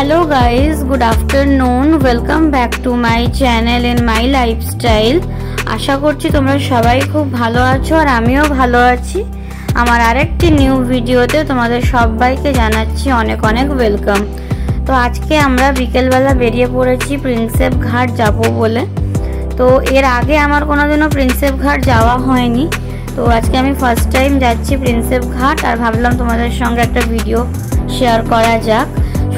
Hello guys, good afternoon. Welcome back to my channel in my lifestyle. आशा करছি তোমরা সবাই খুব ভালো আছো আর আমিও ভালো আছি। আমার আরেকটি নিউ ভিডিওতে তোমাদের সবাইকে জানাচ্ছি অনেক অনেক ওয়েলকাম। তো আজকে আমরা বিকেলবেলা বেরিয়ে পড়েছি প্রিন্সেপ ঘাট যাব বলে। তো এর আগে আমার কোনোদিনও প্রিন্সেপ ঘাট যাওয়া হয়নি। তো আজকে আমি ফার্স্ট টাইম যাচ্ছি প্রিন্সেপ ঘাট আর ভাবলাম তোমাদের সঙ্গে একটা ভিডিও শেয়ার করা যাক।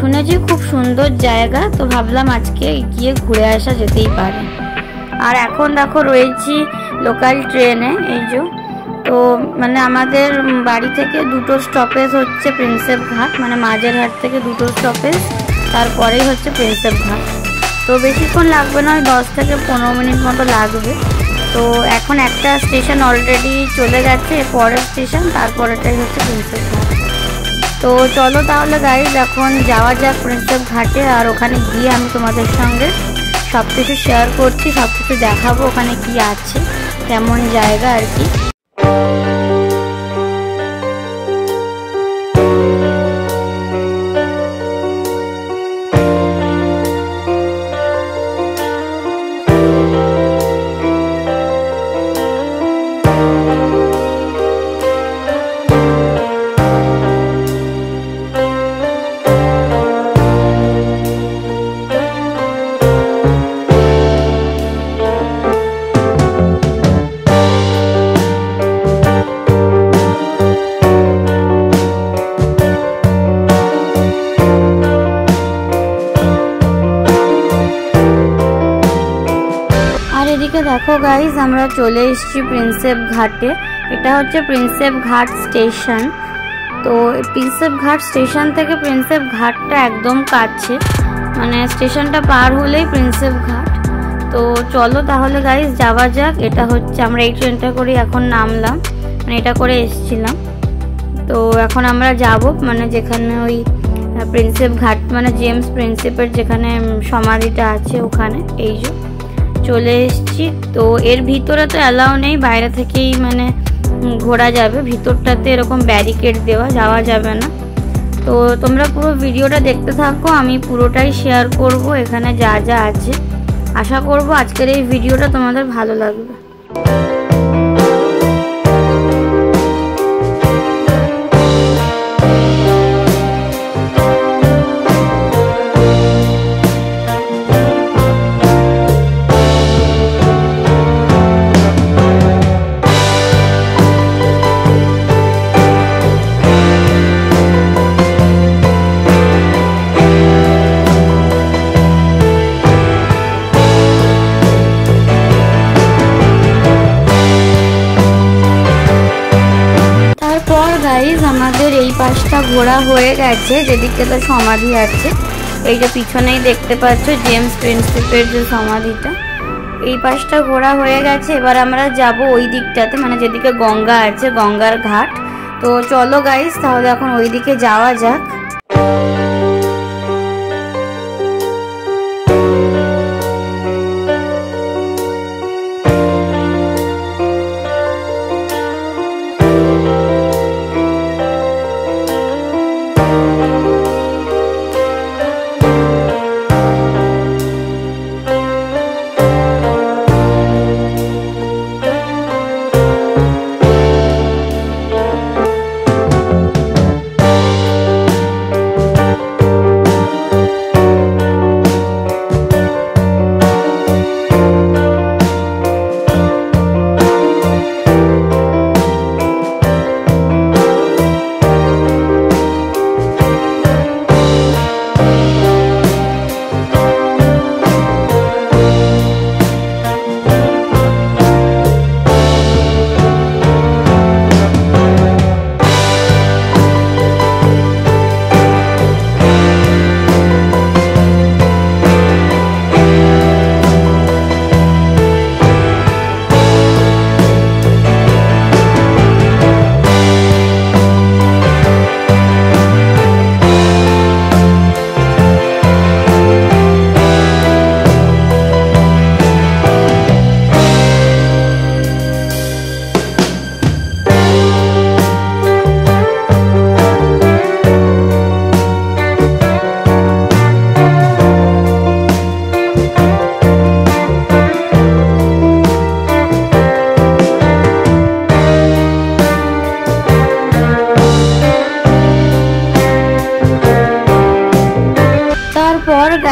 শুনেছি খুব সুন্দর জায়গা, তো ভাবলাম আজকে গিয়ে ঘুরে আসা যেতেই পারে। আর এখন দেখো রয়েছি লোকাল ট্রেনে, এই যে। তো মানে আমাদের বাড়ি থেকে দুটো স্টপেজ হচ্ছে প্রিন্সেপ ঘাট, মানে মাঝেরহাট থেকে দুটো স্টপেজ, তারপরেই হচ্ছে প্রিন্সেপ ঘাট। তো বেশিক্ষণ লাগবে না, 10 থেকে 15 মিনিট মতো লাগবে। তো এখন একটা স্টেশন অলরেডি চলে গেছে, পরের স্টেশন, তারপরেটাই হচ্ছে প্রিন্সেপ ঘাট। তো চলো তাহলে গাইজ এখন যাওয়া যাক প্রিন্সেপ ঘাটে। আর ওখানে গিয়ে আমি তোমাদের সঙ্গে সব কিছু শেয়ার করছি, সব কিছু দেখাবো ওখানে কি আছে, কেমন জায়গা আর কি। এদিকে দেখো গাইজ, আমরা চলে এসেছি প্রিন্সেপ ঘাটে। এটা হচ্ছে প্রিন্সেপ ঘাট স্টেশন। তো প্রিন্সেপ ঘাট স্টেশন থেকে প্রিন্সেপ ঘাটটা একদম কাছে, মানে স্টেশনটা পার হলেই প্রিন্সেপ ঘাট। তো চলো তাহলে গাইজ যাওয়া যাক। এটা হচ্ছে আমরা এই ট্রেনটা করে এখন নামলাম, মানে এটা করে এসেছিলাম। তো এখন আমরা যাব মানে যেখানে ওই প্রিন্সেপ ঘাট মানে জেমস প্রিন্সেপের যেখানে সমাধিটা আছে ওখানে, এই যে চলে এসেছি। তো এর ভিতরে তো অ্যালাউ নেই, বাইরে থেকেই মানে ঘোরা যাবে। ভিতরটাতে এরকম ব্যারিকেড দেওয়া, যাওয়া যাবে না। তো তোমরা পুরো ভিডিওটা দেখতে থাকো, আমি পুরোটাই শেয়ার করব এখানে যা যা আছে। আশা করব আজকের এই ভিডিওটা তোমাদের ভালো লাগবে। আমাদের এই পাশটা ঘোরা হয়ে গেছে, যেদিকে তো সমাধি আছে, এই যে পিছনেই দেখতে পাচ্ছ জেমস প্রিন্সেপের যে সমাধিটা, এই পাশটা ঘোরা হয়ে গেছে। এবার আমরা যাব ওই দিকটাতে, মানে যেদিকে গঙ্গা আছে, গঙ্গার ঘাট। তো চলো গাইস তাহলে এখন ওই দিকে যাওয়া যাক।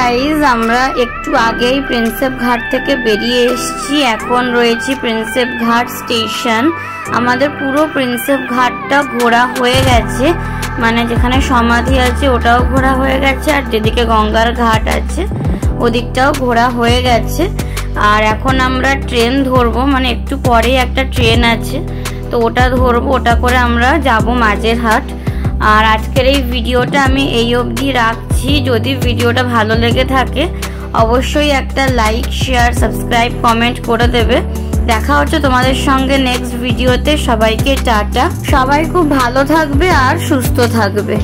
গাইজ, আমরা একটু আগেই প্রিন্সেপ ঘাট থেকে বেরিয়ে এসেছি। এখন রয়েছি প্রিন্সেপ ঘাট স্টেশন। আমাদের পুরো প্রিন্সেপ ঘাটটা ঘোরা হয়ে গেছে, মানে যেখানে সমাধি আছে ওটাও ঘোরা হয়ে গেছে, আর যেদিকে গঙ্গার ঘাট আছে ওদিকটাও ঘোরা হয়ে গেছে। আর এখন আমরা ট্রেন ধরবো, মানে একটু পরেই একটা ট্রেন আছে, তো ওটা ধরবো, ওটা করে আমরা যাব মাঝেরহাট। আর আজকের এই ভিডিওটা আমি এই অবধি রাখছি। যদি ভিডিওটা ভালো লেগে থাকে অবশ্যই একটা লাইক, শেয়ার, সাবস্ক্রাইব, কমেন্ট করে দেবে। দেখা হচ্ছে তোমাদের সঙ্গে নেক্সট ভিডিওতে। সবাইকে টাটা। সবাই খুব ভালো থাকবে আর সুস্থ থাকবে।